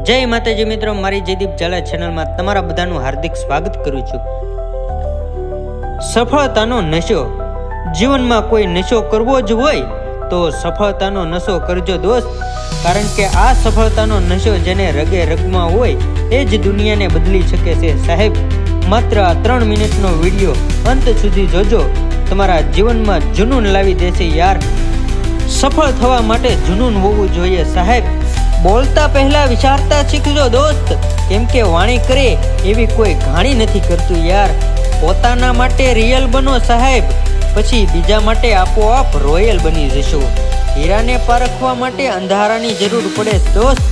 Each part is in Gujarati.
જય માતાજી મિત્રો, મારી જયદીપ ઝાલા ચેનલમાં તમારા બધાનું હાર્દિક સ્વાગત કરું છું। સફળતાનો નશો, જીવનમાં કોઈ નશો કરવો જ હોય તો સફળતાનો નશો કરજો દોસ્ત, કારણ કે આ સફળતાનો નશો જેને રગે રગમાં હોય એ જ દુનિયાને બદલી શકે છે સાહેબ। માત્ર આ 3 મિનિટનો વિડીયો અંત સુધી જોજો, તમારા જીવનમાં જુનૂન લાવી દેશે યાર। સફળ થવા માટે જુનૂન હોવું જોઈએ સાહેબ। બોલતા પહેલા વિચારતા શીખજો દોસ્ત, કેમ કે વાણી કરે એવી કોઈ ઘાણી નથી કરતું યાર। પોતાના માટે રિયલ બનો સાહેબ, પછી બીજા માટે આપોઆપ રોયલ બની જશો। હીરાને પારખવા માટે અંધારાની જરૂર પડે દોસ્ત,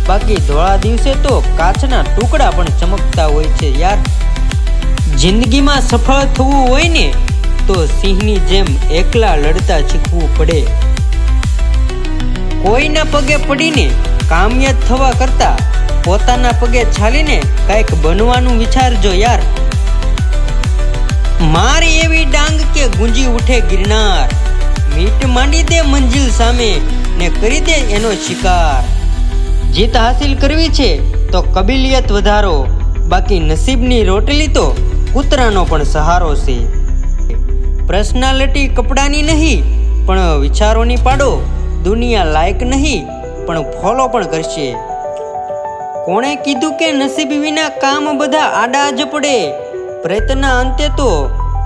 બાકી ધોળા દિવસે તો કાચના ટુકડા પણ ચમકતા હોય છે યાર। જિંદગીમાં સફળ થવું હોય ને તો સિંહની જેમ એકલા લડતા શીખવું પડે। કોઈના પગે પડીને કામયાબ થવા કરતા પોતાના પગે ચાલીને કંઈક બનવાનું વિચારજો યાર। મારી એવી ડાંગ કે ગુંજી ઉઠે ગિરનાર, મીટ માંડી દે મંજિલ સામે ને કરી દે એનો શિકાર। જીત હાસિલ કરવી છે તો કબિલિયત વધારો, બાકી નસીબની રોટલી તો કૂતરાનો પણ સહારો છે। પર્સનાલિટી કપડાની નહીં પણ વિચારોની પાડો, દુનિયા લાયક નહીં પણ ફોલો પણ કરશે। કોણે કીધું કે નસીબ વિના કામ બધા આડા જ પડે? પ્રયત્ન અંતે તો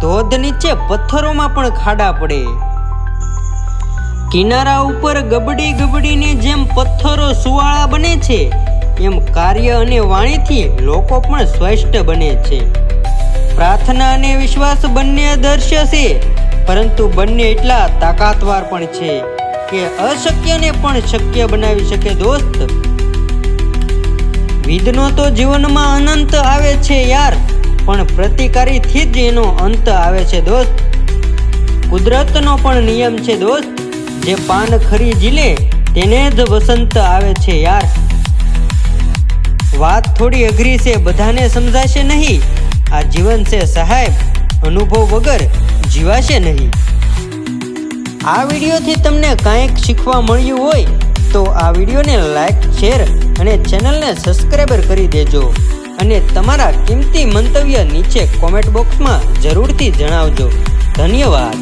ધોધ નીચે પથ્થરોમાં પણ ખાડા પડે। કિનારા ઉપર ગબડી ગબડીને જેમ પથ્થરો સુવાળા બને છે, એમ કાર્ય અને વાણીથી લોકો પણ સ્વસ્થ બને છે। પ્રાર્થના અને વિશ્વાસ બંને આદર્શ છે, પરંતુ બંને એટલા તાકાતવાર પણ છે કે અશક્યને પણ શક્ય બનાવી શકે દોસ્ત। વિઘ્નો તો જીવનમાં અનંત આવે છે યાર, પણ પ્રતિકારીથી જ એનો અંત આવે છે દોસ્ત। કુદરતનો પણ નિયમ છે દોસ્ત, જે પાન ખરી ઝીલે તેને જ વસંત આવે છે યાર। વાત થોડી અઘરી છે, બધાને સમજાશે નહીં। આ જીવન છે સાહેબ, અનુભવ વગર જીવાશે નહીં। આ વિડીયોથી તમને કાંઈક શીખવા મળ્યું હોય તો આ વિડીયોને લાઈક, શેર અને ચેનલને સબસ્ક્રાઈબર કરી દેજો, અને તમારા કિંમતી મંતવ્ય નીચે કોમેન્ટ બોક્સમાં જરૂરથી જણાવજો। ધન્યવાદ।